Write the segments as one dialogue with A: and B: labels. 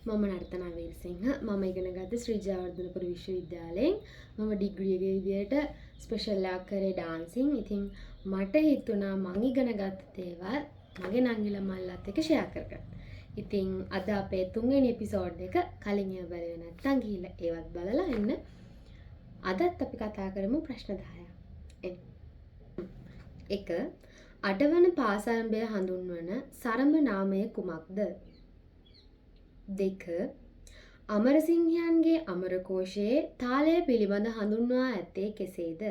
A: මම නර්තනා වීරසිංහ. මම ඉගෙන ගත්තේ ශ්‍රී ජයවර්ධනපුර විශ්වවිද්‍යාලයෙන්. මම ඩිග්‍රී එකේ විදියට ස්පෙෂල් එකක් කරේ ඩාන්සින්. ඉතින් මට හිතුණා මං ඉගෙන ගත්ත දේවල් මගේ නංගිලා මල්ලත් එක්ක ෂෙයා කරගන්න. ඉතින් අද අපේ 3 වෙනි එපිසෝඩ් එක කලින් ඒවා බලුවේ නැත්නම් ගිහිල්ලා ඒවත් බලලා එන්න. අදත් අපි කතා කරමු ප්‍රශ්න 10ක්. එන්න. 1. අටවන පාසාරම්භය හඳුන්වන සරඹ නාමය කුමක්ද? 2. අමරසිංහයන්ගේ අමරකෝෂයේ තාලය පිළිබඳ හඳුන්වා ඇත්තේ කෙසේද?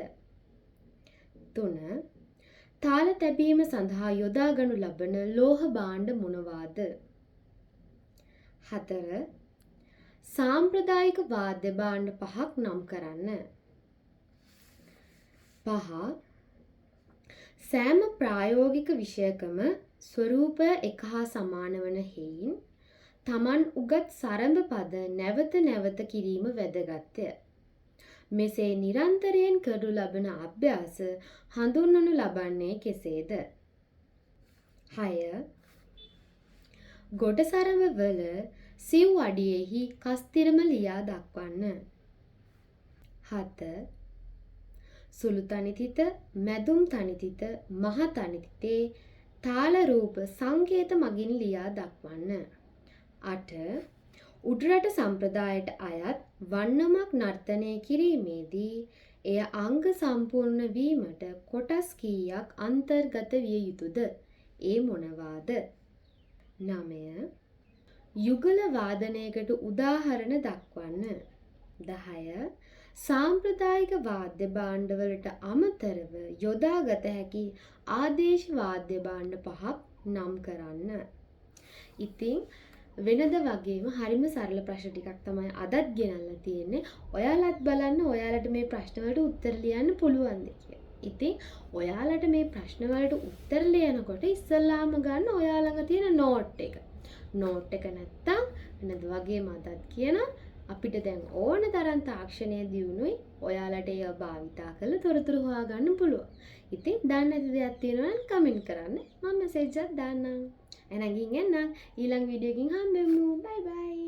A: 3. තාල තැබීම සඳහා යොදා ගනු ලබන ලෝහ භාණ්ඩ මොනවාද? 4. සාම්ප්‍රදායික වාද්‍ය භාණ්ඩ 5ක් නම් කරන්න. 5. සෑම ප්‍රායෝගික විෂයකම ස්වරූපය එක හා සමාන වන හේයින් තමන් උගත් සරඹ පද නැවත නැවත කිරීම වැදගත්ය. මෙසේ නිරන්තරයෙන් කරනු ලබන අභ්‍යාස හඳුන්වනු ලබන්නේ කෙසේද? 6. ගොඩ සරඹ වල සිව් අඩියෙහි කස්තිරම ලියා දක්වන්න. 7. සුළු තනිතිත, මැදුම් තනිතිත, මහ තනිතිතේ තාල රූප සංකේත මගින් ලියා දක්වන්න. 8. උඩරට සම්ප්‍රදායට අයත් වන්නමක් නර්තනය කිරීමේදී එය අංග සම්පූර්ණ වීමට කොටස් කීයක් අන්තර්ගත විය යුතුද? ඒ මොනවාද? 9. යුගල වාදනයකට උදාහරණ දක්වන්න. 10. සාම්ප්‍රදායික වාද්‍ය භාණ්ඩවලට අමතරව යොදාගත හැකි ආදේශ වාද්‍ය භාණ්ඩ 5ක් නම් කරන්න. ඉතින් වෙනද වගේම හරිම සරල ප්‍රශ්න ටිකක් තමයි අදත් ගෙනල්ලා තියෙන්නේ. ඔයාලත් බලන්න ඔයාලට මේ ප්‍රශ්න වලට උත්තර ලියන්න පුළුවන්ද කියලා. ඉතින් ඔයාලට මේ ප්‍රශ්න වලට උත්තර ලියනකොට ඉස්සල්ලාම ගන්න ඔයා ළඟ තියෙන නෝට් එක. නෝට් එක නැත්තම් වෙනද වගේම අදත් කියන අපිට දැන් ඕන තරම් තාක්ෂණය දියුණුයි. ඔයාලට ඒව භාවිතා කරලා තොරතුරු හොයාගන්න පුළුවන්. ඉතින් දන්නේ නැති දෙයක් තියෙනවා නම් කමෙන්ට් කරන්න. මම මෙසේජ් එකක් දාන්නම්. එහෙනම් ගිහින් එන්න ඊළඟ වීඩියෝ එකකින් හම්බෙමු. බයි බයි.